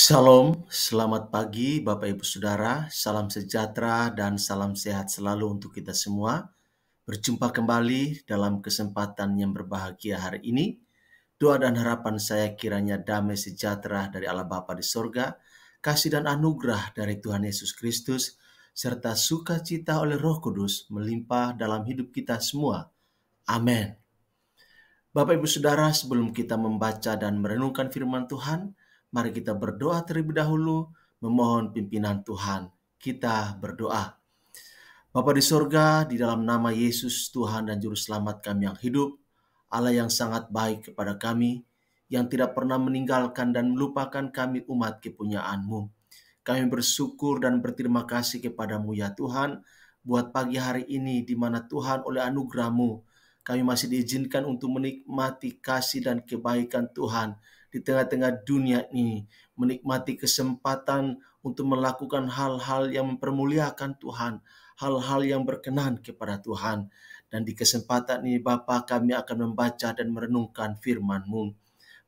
Shalom, selamat pagi Bapak Ibu Saudara, salam sejahtera dan salam sehat selalu untuk kita semua. Berjumpa kembali dalam kesempatan yang berbahagia hari ini. Doa dan harapan saya kiranya damai sejahtera dari Allah Bapa di sorga, kasih dan anugerah dari Tuhan Yesus Kristus, serta sukacita oleh Roh Kudus melimpah dalam hidup kita semua. Amin. Bapak Ibu Saudara, sebelum kita membaca dan merenungkan firman Tuhan, mari kita berdoa terlebih dahulu, memohon pimpinan Tuhan. Kita berdoa. Bapa di sorga, di dalam nama Yesus, Tuhan dan Juru Selamat kami yang hidup, Allah yang sangat baik kepada kami, yang tidak pernah meninggalkan dan melupakan kami umat kepunyaan-Mu. Kami bersyukur dan berterima kasih kepadamu ya Tuhan, buat pagi hari ini di mana Tuhan oleh anugerah-Mu, kami masih diizinkan untuk menikmati kasih dan kebaikan Tuhan di tengah-tengah dunia ini, menikmati kesempatan untuk melakukan hal-hal yang mempermuliakan Tuhan, hal-hal yang berkenan kepada Tuhan. Dan di kesempatan ini Bapa, kami akan membaca dan merenungkan firman-Mu.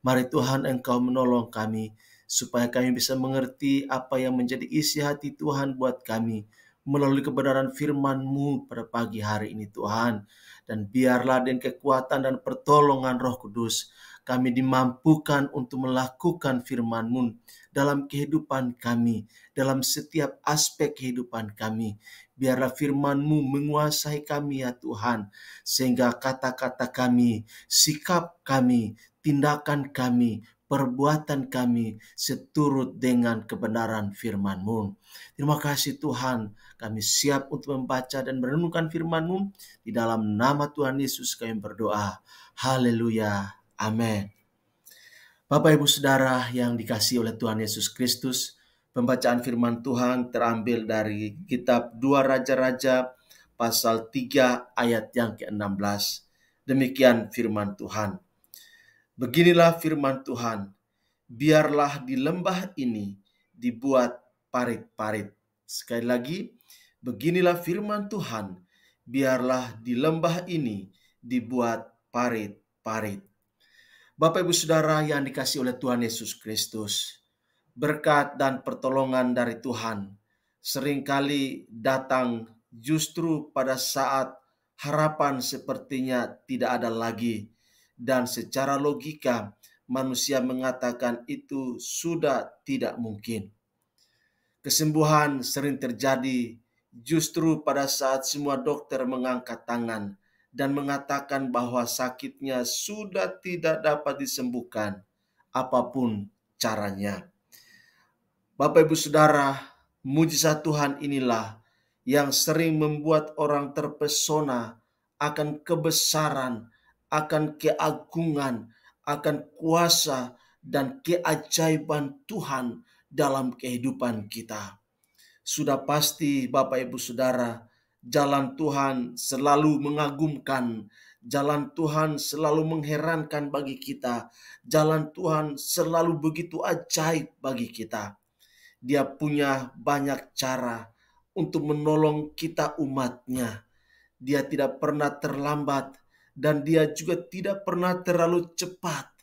Mari Tuhan Engkau menolong kami, supaya kami bisa mengerti apa yang menjadi isi hati Tuhan buat kami, melalui kebenaran firman-Mu pada pagi hari ini Tuhan. Dan biarlah dengan kekuatan dan pertolongan Roh Kudus, kami dimampukan untuk melakukan firman-Mu dalam kehidupan kami, dalam setiap aspek kehidupan kami. Biarlah firman-Mu menguasai kami ya Tuhan, sehingga kata-kata kami, sikap kami, tindakan kami, perbuatan kami seturut dengan kebenaran firman-Mu. Terima kasih Tuhan, kami siap untuk membaca dan merenungkan firman-Mu. Di dalam nama Tuhan Yesus kami berdoa. Haleluya. Amin. Bapak Ibu Saudara yang dikasihi oleh Tuhan Yesus Kristus, pembacaan firman Tuhan terambil dari kitab 2 Raja-Raja pasal 3 ayat yang ke-16. Demikian firman Tuhan. Beginilah firman Tuhan, biarlah di lembah ini dibuat parit-parit. Sekali lagi, beginilah firman Tuhan, biarlah di lembah ini dibuat parit-parit. Bapak Ibu Saudara yang dikasihi oleh Tuhan Yesus Kristus, berkat dan pertolongan dari Tuhan seringkali datang justru pada saat harapan sepertinya tidak ada lagi. Dan secara logika manusia mengatakan itu sudah tidak mungkin. Kesembuhan sering terjadi justru pada saat semua dokter mengangkat tangan dan mengatakan bahwa sakitnya sudah tidak dapat disembuhkan apapun caranya. Bapak Ibu Saudara, mujizat Tuhan inilah yang sering membuat orang terpesona akan kebesaran, akan keagungan, akan kuasa dan keajaiban Tuhan dalam kehidupan kita. Sudah pasti Bapak Ibu Saudara, jalan Tuhan selalu mengagumkan, jalan Tuhan selalu mengherankan bagi kita, jalan Tuhan selalu begitu ajaib bagi kita. Dia punya banyak cara untuk menolong kita umatnya. Dia tidak pernah terlambat dan dia juga tidak pernah terlalu cepat.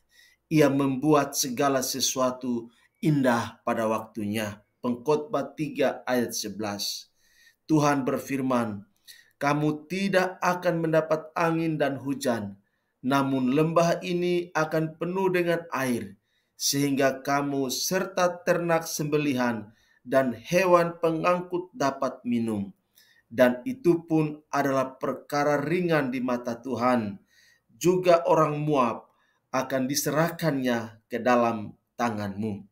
Ia membuat segala sesuatu indah pada waktunya. Pengkhotbah 3 ayat 11. Tuhan berfirman, kamu tidak akan mendapat angin dan hujan, namun lembah ini akan penuh dengan air, sehingga kamu serta ternak sembelihan dan hewan pengangkut dapat minum. Dan itu pun adalah perkara ringan di mata Tuhan. Juga orang Moab akan diserahkannya ke dalam tanganmu.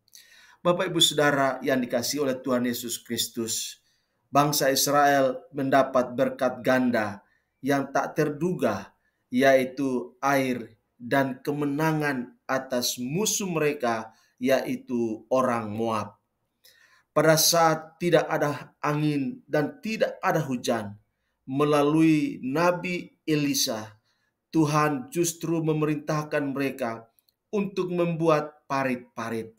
Bapak Ibu Saudara yang dikasihi oleh Tuhan Yesus Kristus, bangsa Israel mendapat berkat ganda yang tak terduga, yaitu air dan kemenangan atas musuh mereka, yaitu orang Moab. Pada saat tidak ada angin dan tidak ada hujan, melalui Nabi Elisa, Tuhan justru memerintahkan mereka untuk membuat parit-parit.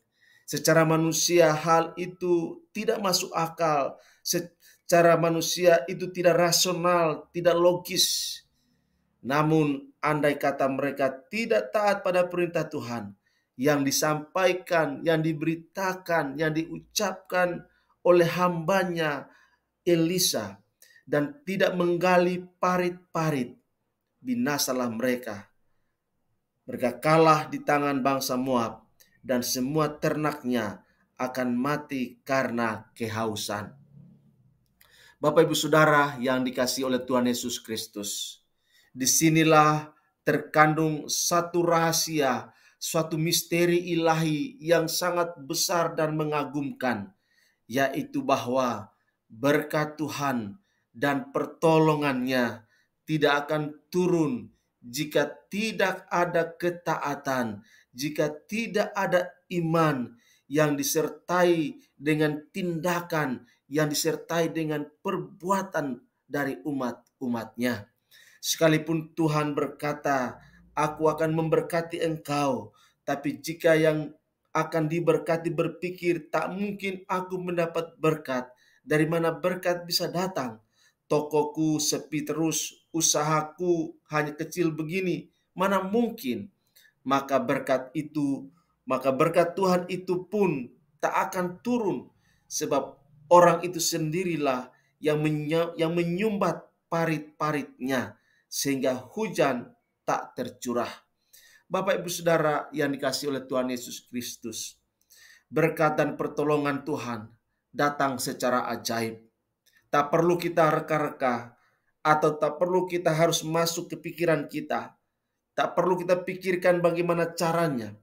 Secara manusia hal itu tidak masuk akal. Secara manusia itu tidak rasional, tidak logis. Namun andai kata mereka tidak taat pada perintah Tuhan, yang disampaikan, yang diberitakan, yang diucapkan oleh hambanya Elisa, dan tidak menggali parit-parit, binasalah mereka. Mereka kalah di tangan bangsa Moab, dan semua ternaknya akan mati karena kehausan. Bapak Ibu Saudara yang dikasihi oleh Tuhan Yesus Kristus, disinilah terkandung satu rahasia, suatu misteri ilahi yang sangat besar dan mengagumkan, yaitu bahwa berkat Tuhan dan pertolongannya tidak akan turun jika tidak ada ketaatan, jika tidak ada iman yang disertai dengan tindakan, yang disertai dengan perbuatan dari umat-umatnya. Sekalipun Tuhan berkata, aku akan memberkati engkau, tapi jika yang akan diberkati berpikir, tak mungkin aku mendapat berkat, dari mana berkat bisa datang? Tokoku sepi terus, usahaku hanya kecil begini, mana mungkin? Maka berkat Tuhan itu pun tak akan turun, sebab orang itu sendirilah yang menyumbat parit-paritnya, sehingga hujan tak tercurah. Bapak Ibu Saudara yang dikasihi oleh Tuhan Yesus Kristus, berkat dan pertolongan Tuhan datang secara ajaib. Tak perlu kita reka-reka, atau tak perlu kita harus masuk ke pikiran kita. Tak perlu kita pikirkan bagaimana caranya.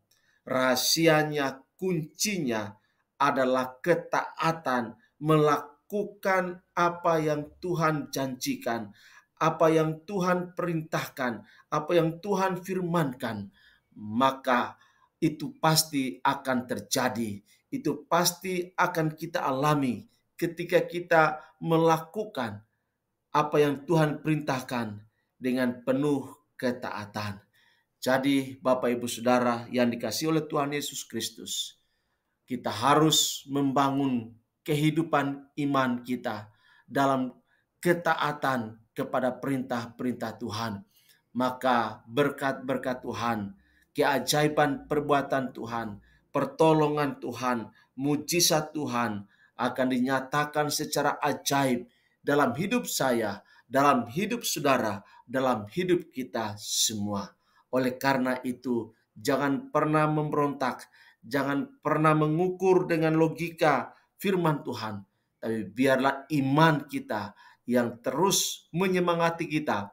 Rahasianya, kuncinya adalah ketaatan, melakukan apa yang Tuhan janjikan, apa yang Tuhan perintahkan, apa yang Tuhan firmankan. Maka itu pasti akan terjadi. Itu pasti akan kita alami ketika kita melakukan apa yang Tuhan perintahkan dengan penuh ketaatan. Jadi Bapak Ibu Saudara yang dikasihi oleh Tuhan Yesus Kristus, kita harus membangun kehidupan iman kita dalam ketaatan kepada perintah-perintah Tuhan. Maka berkat-berkat Tuhan, keajaiban perbuatan Tuhan, pertolongan Tuhan, mujizat Tuhan akan dinyatakan secara ajaib dalam hidup saya, dalam hidup saudara, dalam hidup kita semua. Oleh karena itu, jangan pernah memberontak, jangan pernah mengukur dengan logika firman Tuhan, tapi biarlah iman kita yang terus menyemangati kita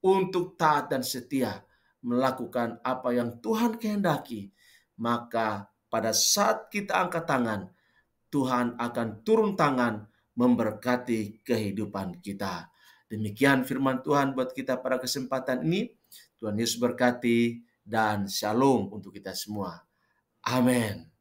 untuk taat dan setia melakukan apa yang Tuhan kehendaki. Maka pada saat kita angkat tangan, Tuhan akan turun tangan memberkati kehidupan kita. Demikian firman Tuhan buat kita pada kesempatan ini. Tuhan Yesus berkati dan shalom untuk kita semua. Amin.